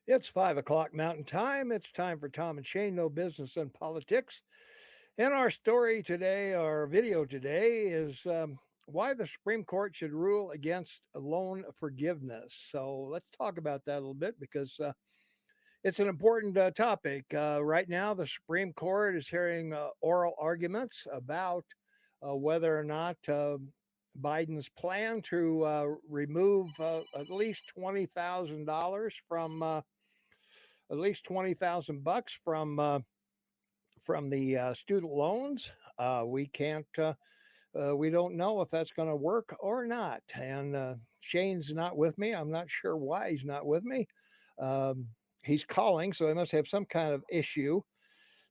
It's 5 o'clock Mountain Time. It's time for Tom and Shane, No Business and Politics. And our story today, our video today, is why the Supreme Court should rule against loan forgiveness. So let's talk about that a little bit because it's an important topic. Right now, the Supreme Court is hearing oral arguments about whether or not Biden's plan to remove at least $20,000 from at least 20,000 bucks from the student loans. We can't. We don't know if that's going to work or not. And Shane's not with me. I'm not sure why he's not with me. He's calling, so he must have some kind of issue.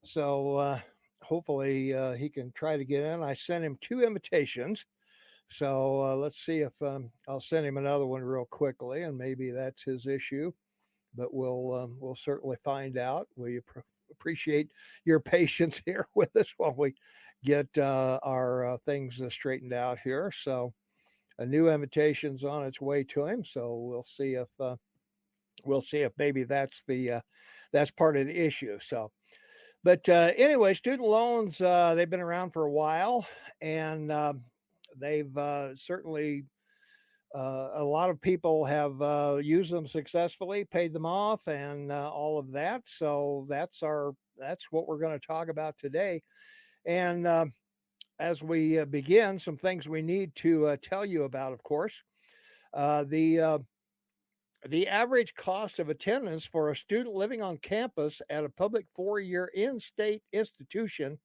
So hopefully he can try to get in. I sent him two invitations. So let's see if I'll send him another one real quickly, and maybe that's his issue. But we'll certainly find out. We appreciate your patience here with us while we get our things straightened out here. So a new invitation's on its way to him. So we'll see if maybe that's part of the issue. So, but anyway, student loans they've been around for a while, and they've certainly a lot of people have used them successfully, paid them off, and all of that. So that's what we're going to talk about today. And as we begin, some things we need to tell you about, of course. The average cost of attendance for a student living on campus at a public four-year in-state institution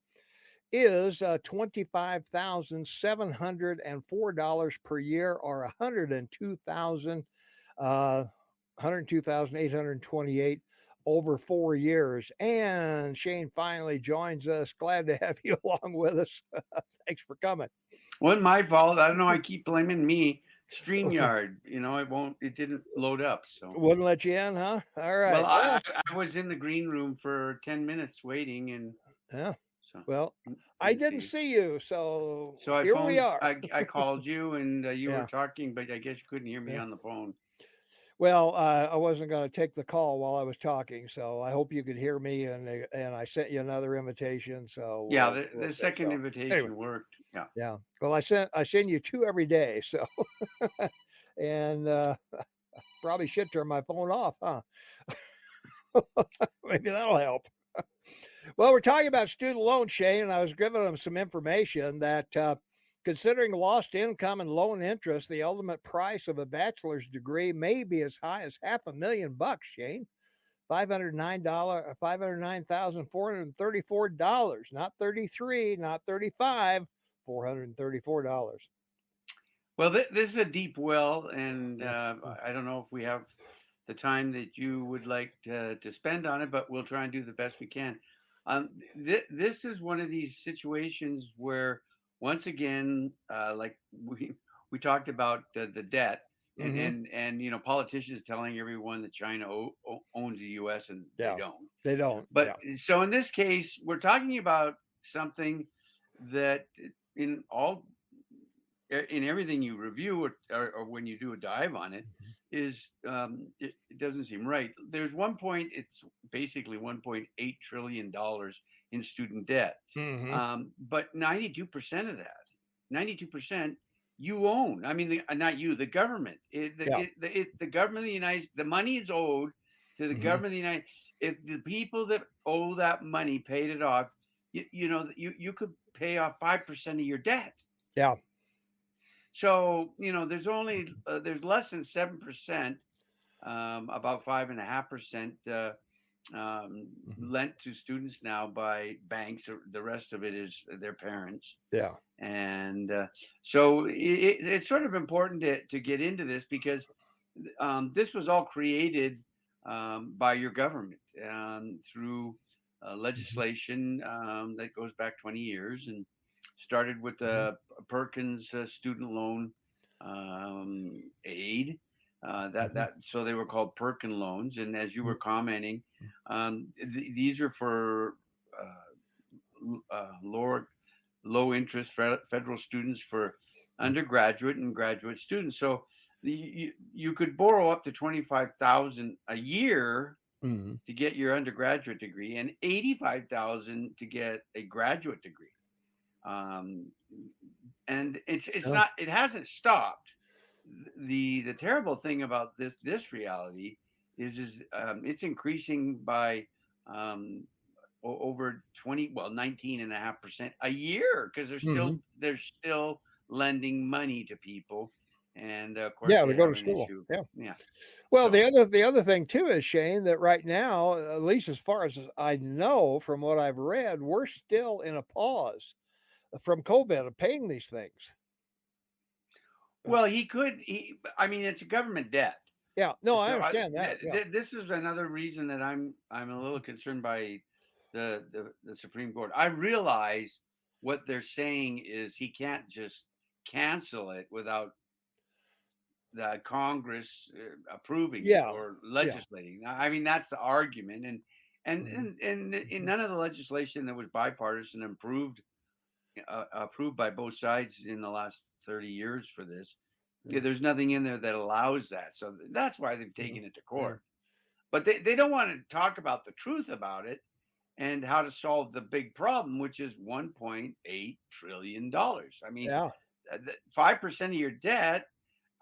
is $25,704 per year, or 102,828 over 4 years. And Shane finally joins us. Glad to have you along with us. Thanks for coming. Wasn't my fault. I don't know. I keep blaming me. StreamYard, it didn't load up. So, Wouldn't let you in, huh? All right. well, I was in the green room for 10 minutes waiting, and Yeah. so Well, I didn't didn't see you. see you, so So I here we phoned. are. I called you, and you were Yeah. talking, but I guess you couldn't hear me Yeah. on the phone. Well, I wasn't going to take the call while I was talking, so I hope you could hear me. And I sent you another invitation, so Yeah, we'll the say second so. Anyway, invitation worked. Yeah. yeah. Well, I send you two every day, so and probably should turn my phone off, huh? Maybe that'll help. Well, we're talking about student loan, Shane, and I was giving them some information that considering lost income and loan interest, the ultimate price of a bachelor's degree may be as high as $500,000, Shane. $509,434, not 33, not 35, $434. Well, this is a deep well, and Yeah. I don't know if we have the time that you would like to spend on it, but we'll try and do the best we can. This is one of these situations where, once again, like we talked about the debt, and Mm-hmm. politicians telling everyone that China owns the U.S. and they Yeah. don't. They don't. But Yeah. so in this case, we're talking about something that in all in everything you review, or when you do a dive on it, is it doesn't seem right. There's one point, it's basically $1.8 trillion in student debt, Mm-hmm. but 92% of that, 92% you own. I mean, not you, the government. Yeah. The government of the the money is owed to the Mm-hmm. government of the United. If the people that owe that money paid it off, you could pay off 5% of your debt. Yeah. So there's less than 7%, about 5.5% Mm-hmm. lent to students now by banks. Or the rest of it is their parents, Yeah. and so it's sort of important to get into this because this was all created by your government through Mm-hmm. legislation that goes back 20 years and started with Mm-hmm. the Perkins student loan aid. Mm-hmm. So they were called Perkin loans, and as you were commenting, Mm-hmm. these are for lower low interest federal students for undergraduate and graduate students. So you could borrow up to 25,000 a year Mhm. to get your undergraduate degree and 85,000 to get a graduate degree. Um, and it's Yeah. not, it hasn't stopped. The terrible thing about this reality is it's increasing by um, over 20, well, 19.5% a year, because Mhm. they're still lending money to people, and of course Yeah, they to go have to an school. issue. Yeah. Yeah. Well, So the other thing too is, Shane, that right now, at least as far as I know from what I've read, we're still in a pause from COVID of paying these things. well, I mean, it's a government debt. Yeah. No, I So understand that. Yeah. this is another reason that I'm a little concerned by the Supreme Court. I realize what they're saying is he can't just cancel it without the Congress approving it Yeah. or Yeah. legislating. I mean, that's the argument, and Mhm. in Mhm. none of the legislation that was bipartisan approved by both sides in the last 30 years for this. Yeah, Yeah. there's nothing in there that allows that. So that's why they've Mhm. taken it to Yeah. court. But they don't want to talk about the truth about it and how to solve the big problem, which is $1.8 trillion. I mean, Yeah. 5% of your debt,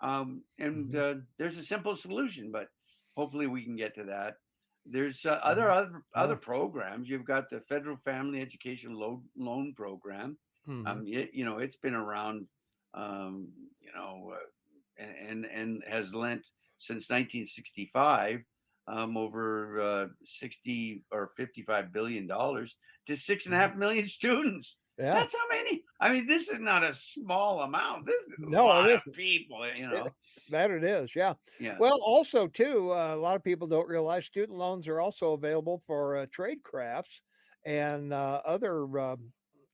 and Mhm. there's a simple solution, but hopefully we can get to that. There's Mhm. other Yeah. programs. You've got the Federal Family Education Loan Program. Mhm. It's been around, um, you know, and has lent since 1965 over 60 or $55 billion to six and a Mhm. half million students. Yeah. That's how many. I mean, this is not a small amount. This is a No, it lot of isn't. people. That it is, yeah. Yeah. Well, also too, a lot of people don't realize student loans are also available for trade crafts and other,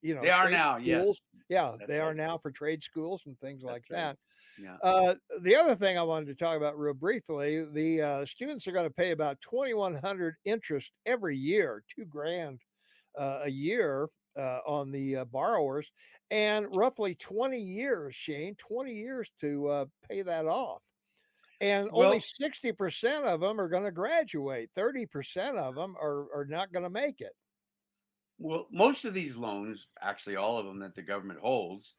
They are trade now. schools. Yes. Yeah, That's they are right. now for trade schools and things like That's right. that. Yeah. The other thing I wanted to talk about real briefly, the students are going to pay about 2,100 interest every year, 2 grand a year on the borrowers, and roughly 20 years, Shane, 20 years to pay that off. And only Well, 60% of them are going to graduate. 30% of them are not going to make it. most of these loans, actually all of them that the government holds,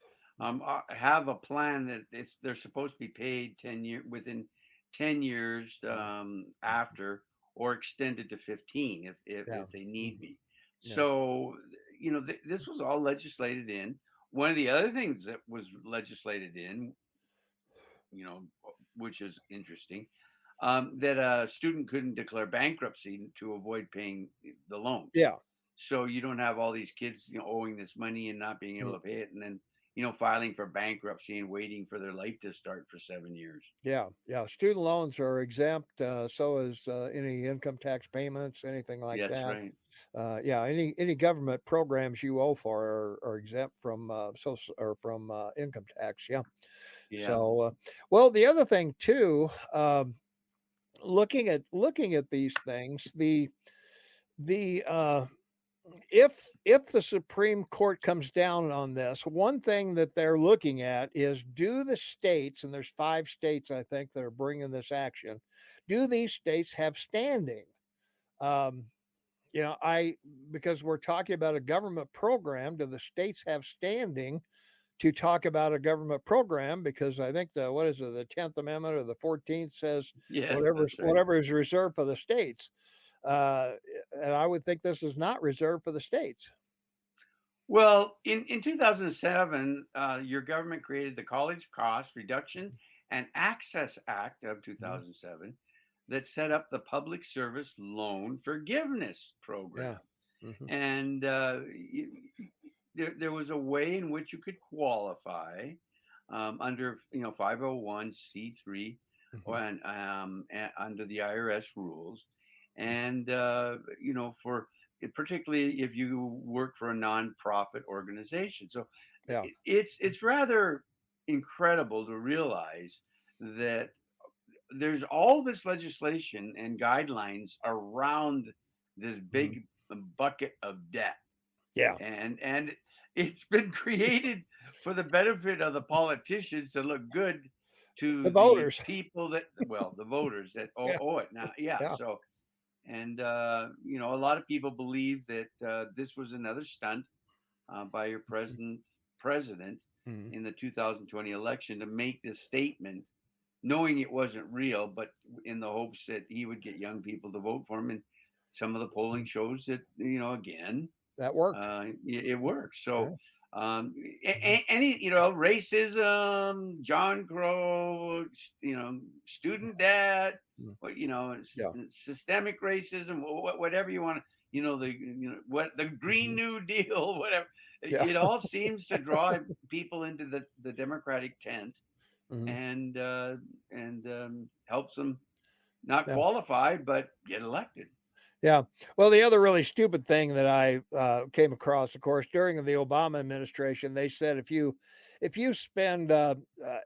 have a plan that if they're supposed to be paid 10 year within 10 years Mhm. after, or extended to 15 Yeah. if they need Mhm. be. Yeah. So this was all legislated in. One of the other things that was legislated in, you know, which is interesting, that a student couldn't declare bankruptcy to avoid paying the loans. Yeah. So you don't have all these kids, owing this money and not being able Mm. to pay it, and then filing for bankruptcy and waiting for their life to start for 7 years. Yeah. Yeah. Student loans are exempt. So is any income tax payments, anything like Yeah, that's that. right. Yeah, any government programs you owe for are exempt from social or from income tax. Yeah. Yeah. So, well, the other thing too, looking at these things, the if the Supreme Court comes down on this, one thing that they're looking at is, do the states, and there's 5 states I think that are bringing this action, do these states have standing? Um, I because we're talking about a government program, do the states have standing to talk about a government program? Because I think the what is it, the 10th Amendment or the 14th says Yes, whatever that's right. whatever is reserved for the states. Uh, and I would think this is not reserved for the states. Well, in 2007, your government created the College Cost Reduction and Access Act of Mhm. 2007 that set up the Public Service Loan Forgiveness Yeah. Program. Hmm. And there was a way in which you could qualify under 501c3 Hmm. or under the IRS rules, and for particularly if you work for a nonprofit organization. So Yeah. it's rather incredible to realize that there's all this legislation and guidelines around this Mhm. big bucket of debt, Yeah. and it's been created for the benefit of the politicians to look good The to the voters. people that, well, the voters that owe, Yeah. owe it now. Yeah, Yeah. so And a lot of people believe that this was another stunt by your president Mhm. in the 2020 election to make this statement, knowing it wasn't real, but in the hopes that he would get young people to vote for him. And some of the polling shows that, again, That worked. it works. So, Yeah. um, Mhm. any, racism, John Crow, student debt, Mhm. Yeah. systemic racism, whatever you want to, what the Green Mhm. New Deal, whatever. Yeah. It all seems to draw people into the Democratic tent Mhm. and helps them not Yeah. qualify but get elected. Yeah. Well, the other really stupid thing that I came across, of course, during the Obama administration, they said if you spend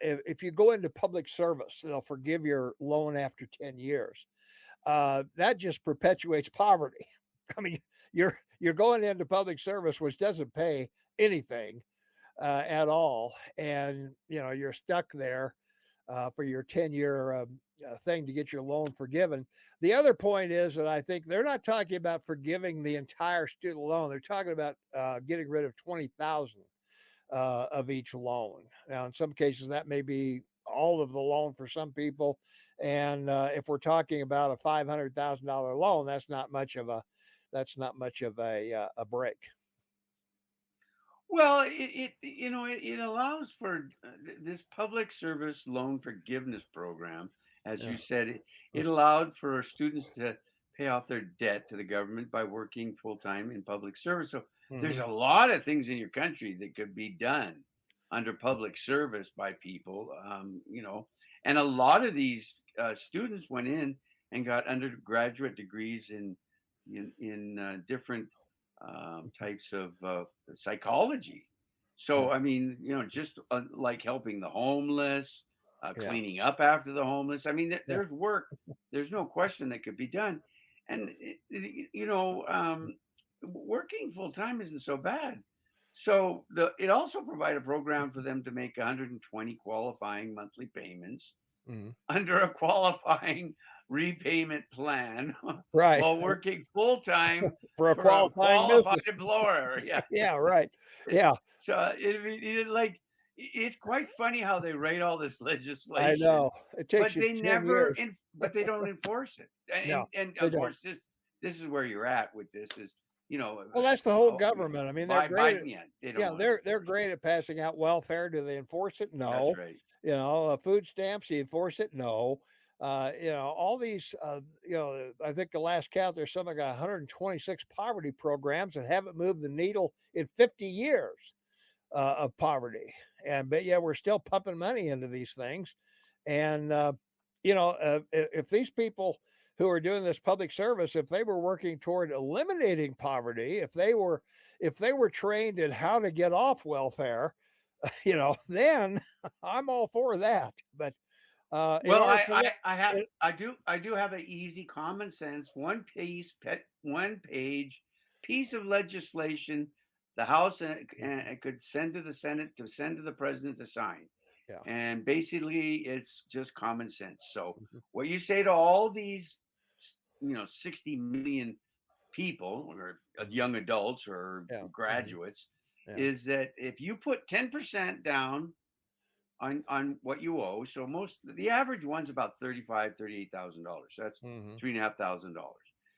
if you go into public service, they'll forgive your loan after 10 years. That just perpetuates poverty. I mean, you're going into public service, which doesn't pay anything at all, and you're stuck there for your 10-year thing to get your loan forgiven. The other point is that I think they're not talking about forgiving the entire student loan. They're talking about getting rid of 20,000 of each loan. Now, in some cases, that may be all of the loan for some people. And if we're talking about a $500,000 loan, that's not much of a break. Well, it allows for this public service loan forgiveness program. As Yeah. you said, it allowed for students to pay off their debt to the government by working full time in public service. So there's Mm-hmm. a lot of things in your country that could be done under public service by people, and a lot of these students went in and got undergraduate degrees in different types of psychology. Yeah. So, I mean, just like helping the homeless, Yeah. cleaning up after the homeless. I mean, Yeah. there's work. There's no question that could be done. And, working full time isn't so bad. So it also provided a program for them to make 120 qualifying monthly payments Mhm. under a qualifying repayment plan Right. while working full time For a for a qualifying qualified business. employer. Yeah. Yeah. Right. It- Yeah. so it's quite funny how they write all this I legislation, know. It takes but you they 10 never, years. but they don't enforce it. No, And they of don't. course, this is where you're at with this is, Well, that's the whole oh, government. I mean, they're great at Biden, yeah, they don't yeah, want to they're enforce it. great at passing out welfare. Do they enforce it? That's No. right. Food stamps, you enforce it? No. All these, I think the last count, there's something like 126 poverty programs that haven't moved the needle in 50 years of poverty. But yeah, we're still pumping money into these things. And, if these people who are doing this public service, if they were working toward eliminating poverty, if they were trained in how to get off welfare, then I'm all for that. But in Well, order for that, it, I do have an easy, common sense, one page piece of legislation the House could send to the Senate to send to the president to sign, yeah, and basically it's just common sense. So mhm, what you say to all these, 60 million people or mhm, young adults or yeah, mhm, graduates yeah, is that if you put 10% down on what you owe. So the average one's about $38,000. So that's hmm, $3,500.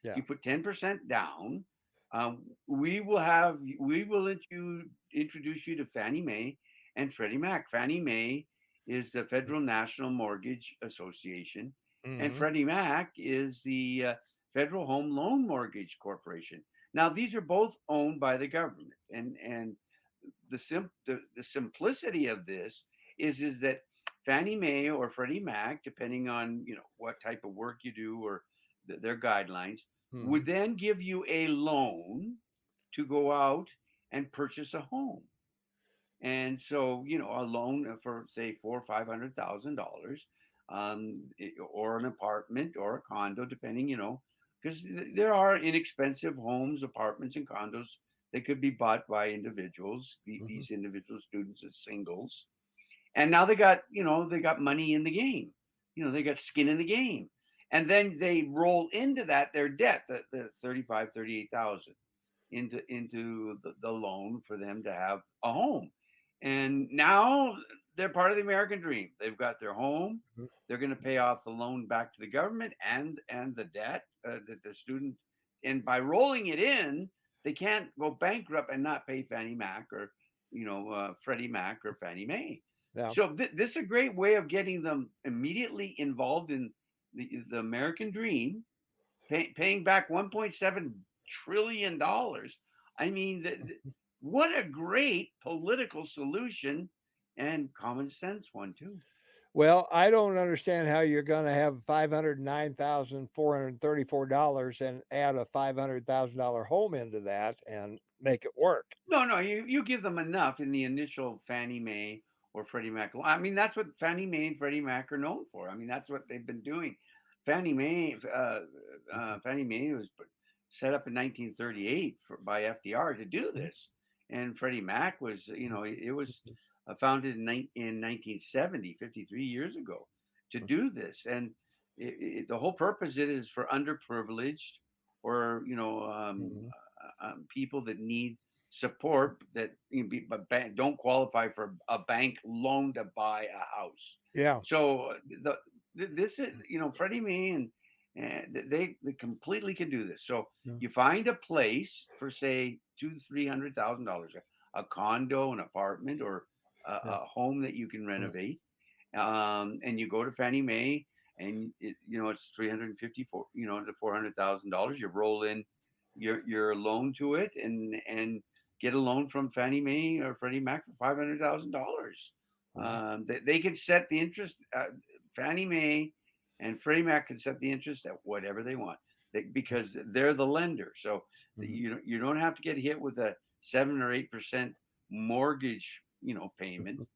yeah, You put 10% down. We will introduce you to Fannie Mae and Freddie Mac. Fannie Mae is the Federal National Mortgage Association, and hmm, Freddie Mac is the Federal Home Loan Mortgage Corporation. Now, these are both owned by the government, and the simplicity of this is that Fannie Mae or Freddie Mac, depending on what type of work you do or their guidelines, hmm, would then give you a loan to go out and purchase a home. And so, a loan for say $400,000 or $500,000, or an apartment or a condo, depending, because there are inexpensive homes, apartments, and condos that could be bought by individuals. hmm, These individual students as singles, and now they got money in the game. They got skin in the game, and then they roll into that their debt, the 38,000 into the loan for them to have a home. And now they're part of the American dream. They've got their home. Mhm. They're going to pay off the loan back to the government and the debt that the student. And by rolling it in, they can't go bankrupt and not pay Fannie Mac or Freddie Mac or Fannie Mae. Yeah. So this is a great way of getting them immediately involved in the American dream, paying back $1.7 trillion. I mean, what a great political solution and common sense one too. Well, I don't understand how you're going to have $509,434 and add a $500,000 home into that and make it work. No, no, you give them enough in the initial Fannie Mae or Freddie Mac. I mean, that's what Fannie Mae and Freddie Mac are known for. I mean, that's what they've been doing. Fannie Mae was set up in 1938 by FDR to do this, and Freddie Mac was, it was founded in 1970, 53 years ago, to do this. And the whole purpose it is for underprivileged or Mhm. people that need support that but don't qualify for a bank loan to buy a house. Yeah. So this is Freddie Mae and they completely can do this. So Yeah. you find a place for say $200,000-300,000, a condo, an apartment, or Yeah. a home that you can Mm. renovate, and you go to Fannie Mae and it's 354 to $400,000. You roll in your loan to it and get a loan from Fannie Mae or Freddie Mac for $500,000. Mhm. They can set the interest. Fannie Mae and Freddie Mac can set the interest at whatever they want because they're the lender. So Mhm. you don't have to get hit with a 7 or 8% mortgage payment.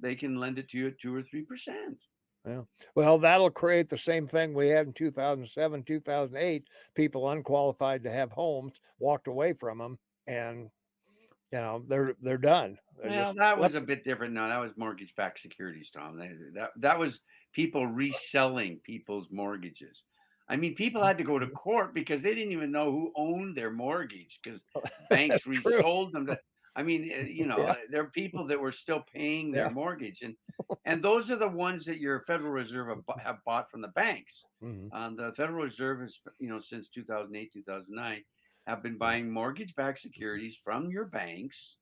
They can lend it to you at 2 or 3%. Yeah. Well, that'll create the same thing we had in 2007, 2008. People unqualified to have homes walked away from them, and they're done. They're Well, just that was left. a bit different. No, that was mortgage-backed securities, Tom. That was people reselling people's mortgages. I mean, people had to go to court because they didn't even know who owned their mortgage because banks That's true. resold them. I mean, Yeah. there are people that were still paying their Yeah. mortgage, and those are the ones that your Federal Reserve have bought from the banks. Mhm. The Federal Reserve has, since 2008, 2009, have been Yeah. buying mortgage-backed securities from your banks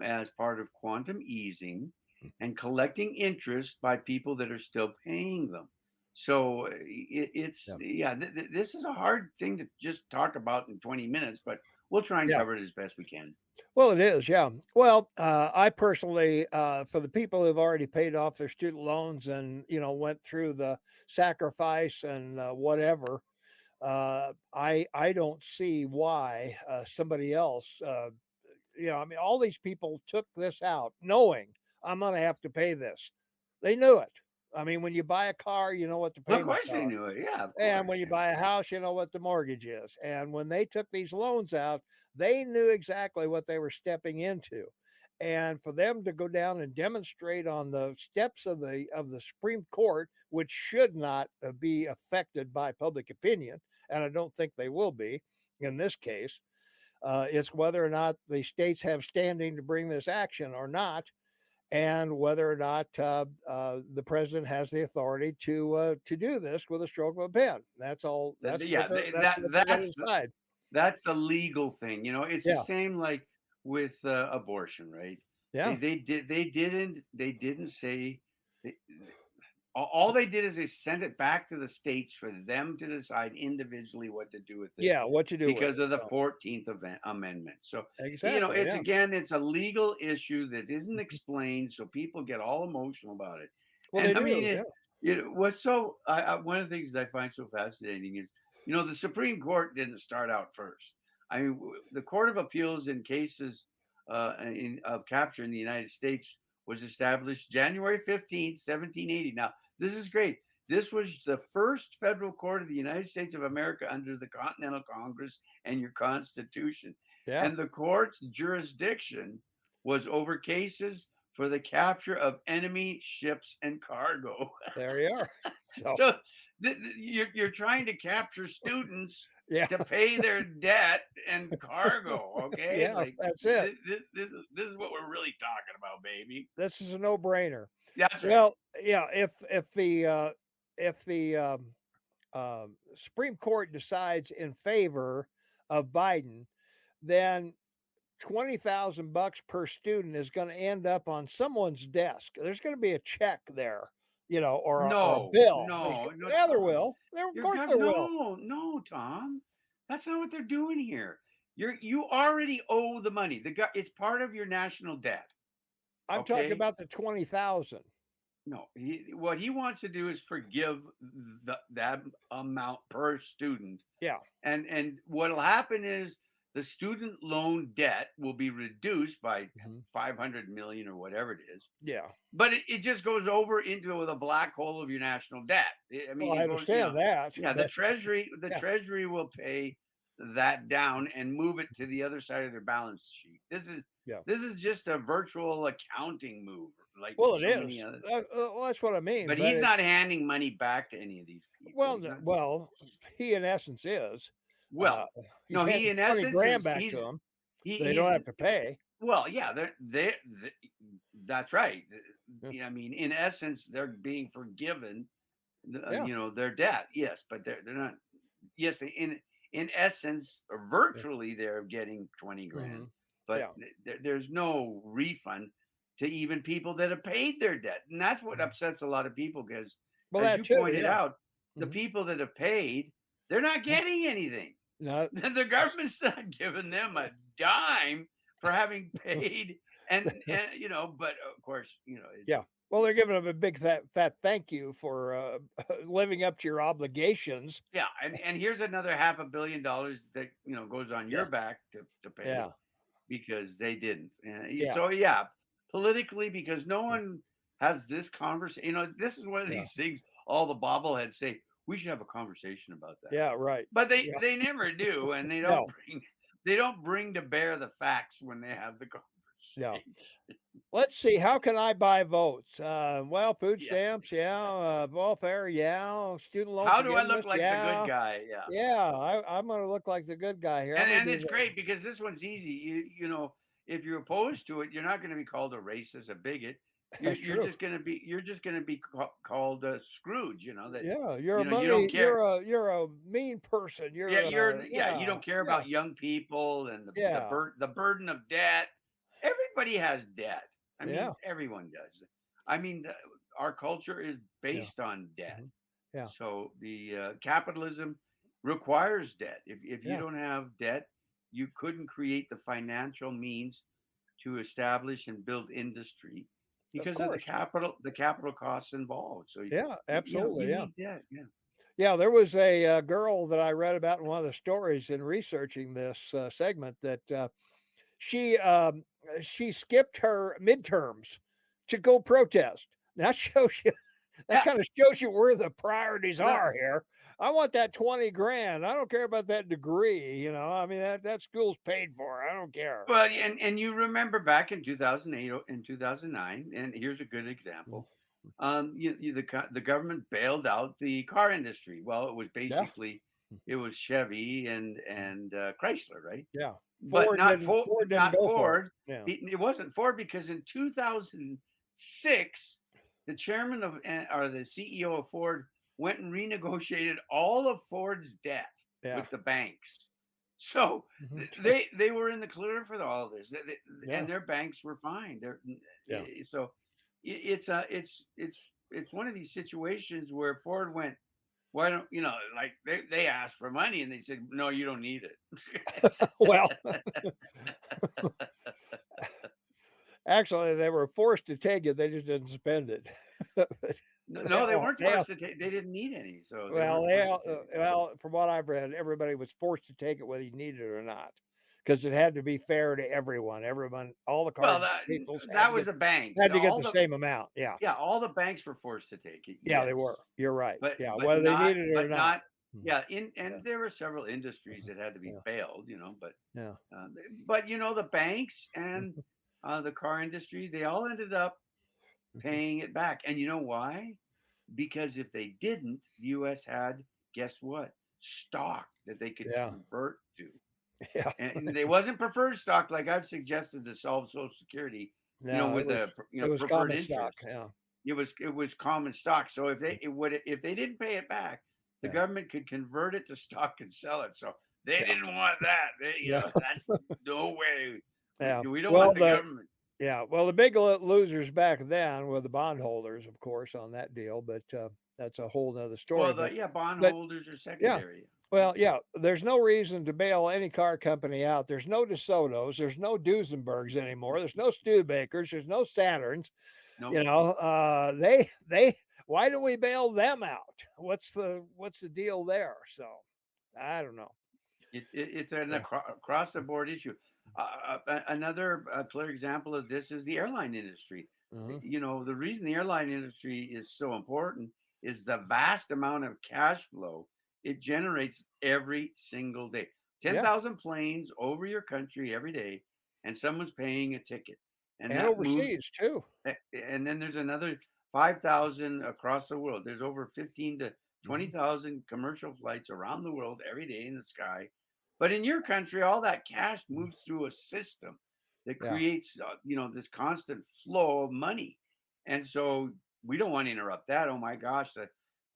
as part of quantum easing and collecting interest by people that are still paying them. So it's Yeah. yeah, this is a hard thing to just talk about in 20 minutes, but we'll try and Yeah. cover it as best we can. Well, it is, yeah. Well, I personally, for the people who've already paid off their student loans and went through the sacrifice and whatever, I don't see why somebody else. I mean, all these people took this out knowing I'm going to have to pay this. They knew it. I mean, when you buy a car, you know what the Of payments course they are. knew it. Yeah, of And course. when you Yeah. buy a house, you know what the mortgage is. And when they took these loans out, they knew exactly what they were stepping into. And for them to go down and demonstrate on the steps of the Supreme Court, which should not be affected by public opinion, and I don't think they will be in this case, is whether or not the states have standing to bring this action or not, and whether or not the president has the authority to do this with a stroke of a pen. That's all. Yeah, That's what they're going to decide. that's the legal thing. It's the Yeah, same like with abortion, right? yeah, They didn't say they, all they did is they sent it back to the states for them to decide individually what to do with it yeah. What you do with because it? of the Yeah, 14th Amendment. So, exactly. it's Yeah. again, it's a legal issue that isn't explained, so people get all emotional about it. Well, And they I mean, do. Yeah, what's one of the things that I find so fascinating is, the Supreme Court didn't start out first. I mean, the Court of Appeals in cases of capture in the United States was established January 15th, 1780. Now, this is great. This was the first federal court of the United States of America under the Continental Congress and your Constitution. yeah. And the court's jurisdiction was over cases for the capture of enemy ships and cargo. There you are. So So you're trying to capture students yeah, to pay their debt and cargo. Okay, yeah, like that's it. this is what we're really talking about, baby. This is a no-brainer. That's right. Well, yeah, if the Supreme Court decides in favor of Biden, then 20,000 bucks per student is going to end up on someone's desk. There's going to be a check there, or a No, bill. no, no, Yeah, there Tom. will. There, of You're course, there will. no, no, Tom. That's not what they're doing here. You already owe the money. It's part of your national debt. I'm talking Okay. about the 20,000. No, what he wants to do is forgive that amount per student, Yeah. and what'll happen is the student loan debt will be reduced by Mhm. 500 million or whatever it is, Yeah. but it just goes over into the black hole of your national debt. I Well, mean, I it goes, understand that, yeah, the but treasury yeah. will pay that down and move it to the other side of their balance sheet. Yeah. This is just a virtual accounting move, like Well, it so many is. other. Well, that's what I mean. But But he's not handing money back to any of these people. well, He's not. he in essence is. Uh, Well, he's no, he handing in 20 essence grand is back to them. They he's don't have to pay. well, yeah, they that's right. Yeah. I mean, in essence, they're being forgiven, Yeah. their debt. Yes, but they're not. Yes, in essence, Yeah. virtually, they're getting 20 grand, Mhm. but Yeah. there's no refund to even people that have paid their debt, and that's what Mhm. upsets a lot of people because, Well, as that you too. pointed Yeah. out, the Mhm. people that have paid, they're not Yeah. getting anything. No, The government's not giving them a dime for having paid, and but of course, yeah. Well, they're giving them a big fat thank you for living up to your obligations. yeah, and here's another $500 million that goes on your Yeah. back to pay Yeah. because they didn't. Yeah. So yeah, politically, because no one has this conversation. This is one of Yeah. these things. All the bobbleheads say we should have a conversation about that, Yeah. Right. but they Yeah. they never do, and No. they don't bring to bear the facts when they have the No. conversation. Let's see. How can I buy votes? Well, food Yeah. stamps, yeah. Welfare, yeah. Student loan How do I look forgiveness, like the good yeah. guy? Yeah. Yeah. I'm going to look like the good guy here. I'm going And to do it's the. great because this one's easy. If you're opposed to it, you're not going to be called a racist, a bigot. You're That's you're true. just going to be called Scrooge. That Yeah, you're a you don't money. care. You're a mean person. Yeah, You're you yeah, don't care yeah, about young people and yeah, the burden of debt. Everybody has debt. I yeah, mean, everyone does. I mean, our culture is yeah, based on debt. mhm, yeah, So the capitalism requires debt. If you yeah. don't have debt, you couldn't create the financial means to establish and build industry Of because of course. the capital costs involved. So Yeah, you absolutely. Yeah, need debt. Yeah. yeah. There was a girl that I read about in one of the stories in researching this segment that she she skipped her midterms to go protest. That shows you. That Yeah. kind of shows you where the priorities Well, are here. I want that 20 grand. I don't care about that degree. I mean, that school's paid for. I don't care. well, and you remember back in 2008 and 2009, and here's a good Mm, example. The government bailed out the car industry. Well, it was yeah. basically it was Chevy and Chrysler, right? Yeah. But Ford didn't not go for it. Ford. Yeah. It wasn't Ford because in 2006, the chairman or the CEO of Ford went and renegotiated all of Ford's debt Yeah. with the banks. So Mhm. they were in the clear for all this, Yeah. and their banks were fine. Yeah. So it's one of these situations where Ford went, why don't like they asked for money and they said no, you don't need it. Well, actually, they were forced to take it. They just didn't spend it. No, they weren't They forced to take. They didn't need any, so they well, weren't they forced to all take it. well, from what I've read, everybody was forced to take it whether you needed it or not, because it had to be fair to everyone. Everyone, all the Well, car peoples that was the banks. had to get the same amount. Yeah. All the banks were forced to take it. Yeah, they were. Yes, You're right. but Yeah, but whether they not needed it or but not. not. Mhm. Yeah, Yeah. and there were several industries Mhm. that had to be Yeah. bailed. Yeah. But the banks and the car industry, they all ended up Mhm. paying it back. And you know why? Because if they didn't, the US had, guess what? Stock that they could Yeah. convert to. Yeah. And they wasn't preferred stock like I've suggested to solve Social Security, No, with a it was preferred common stock. interest. Yeah. It was common stock. So if they didn't pay it back, the Yeah. government could convert it to stock and sell it. So they Yeah. didn't want that. Yeah. That's no way. We, Yeah. we don't Well, want the the government. yeah, well, the big losers back then were the bondholders, of course, on that deal, but that's a whole nother story. Well, But bond but holders are yeah, secondary. Yeah. well, yeah, there's no reason to bail any car company out. There's no DeSotos, there's no Duesenbergs anymore, there's no Studebakers, there's no Saturns. Nope. You know, they why do we bail them out? What's the deal there? So I don't know. It's an Yeah. across the board issue. Another clear example of this is the airline industry. Hmm. The reason the airline industry is so important is the vast amount of cash flow it generates every single day. Yeah, 10,000 planes over your country every day, and someone's paying a ticket. And and that moves, overseas too. and then there's another 5,000 across the world. There's over 15 to Hmm. 20,000 commercial flights around the world every day in the sky. But in your country, all that cash moves through a system that Yeah. creates, this constant flow of money. And so we don't want to interrupt that. Oh my gosh, Yeah.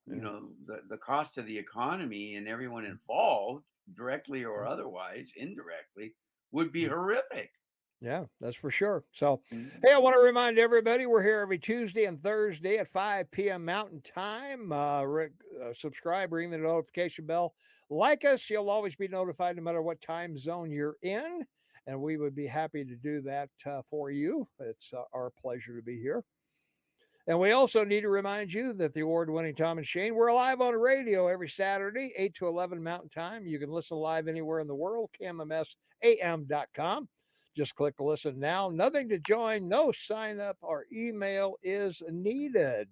the cost of the economy and everyone involved, directly or otherwise, indirectly, would be Mhm. horrific. Yeah, that's for sure. So, Mhm. hey, I want to remind everybody we're here every Tuesday and Thursday at 5 p.m. Mountain Time. Subscribe, ring the notification bell. Like us, you'll always be notified no matter what time zone you're in. And we would be happy to do that for you. It's our pleasure to be here. And we also need to remind you that the award winning Tom and Shane, we're live on radio every Saturday, 8 to 11 Mountain Time. You can listen live anywhere in the world, KMMSAM.com. Just click listen now. Nothing to join, no sign up or email is needed.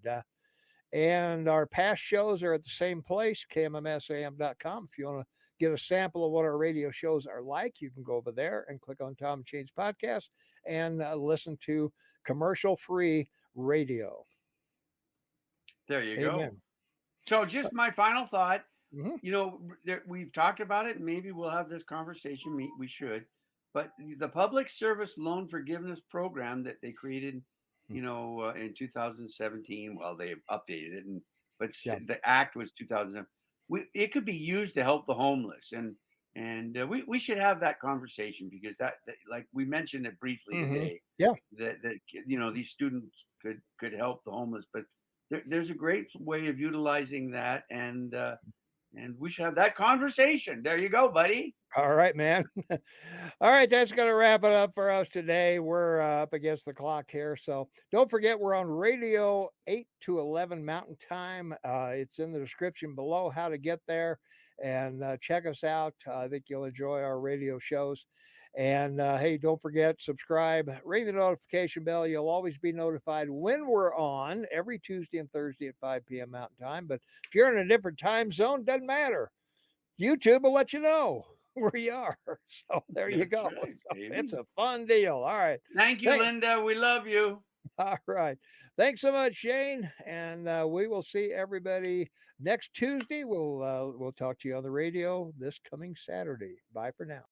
And our past shows are at the same place, KMMSAM.com. If you want to get a sample of what our radio shows are like, you can go over there and click on Tom and Shane's podcast and listen to commercial free radio. There you go. Amen. So, just my final thought. Mhm. We've talked about it. Maybe we'll have this conversation. We should. But the Public Service Loan Forgiveness Program that they created, in 2017. Well, they've updated it, but Yeah. the act was 2000. It could be used to help the homeless, and we should have that conversation because that, like we mentioned it briefly Mhm. today, Yeah. that these students could help the homeless, but there's a great way of utilizing that, and we should have that conversation. There you go, buddy. All right, man. All right, that's going to wrap it up for us today. We're up against the clock here. So don't forget, we're on radio 8 to 11 Mountain Time. It's in the description below how to get there and check us out. I think you'll enjoy our radio shows. And hey, don't forget, subscribe, ring the notification bell. You'll always be notified when we're on every Tuesday and Thursday at 5 p.m. Mountain Time. But if you're in a different time zone, doesn't matter. YouTube will let you know where you are. So there you That's go. right, So it's baby. a fun deal. All right. Thank you, Thank, Linda. We love you. all right. Thanks so much, Shane. And we will see everybody next Tuesday. We'll talk to you on the radio this coming Saturday. Bye for now.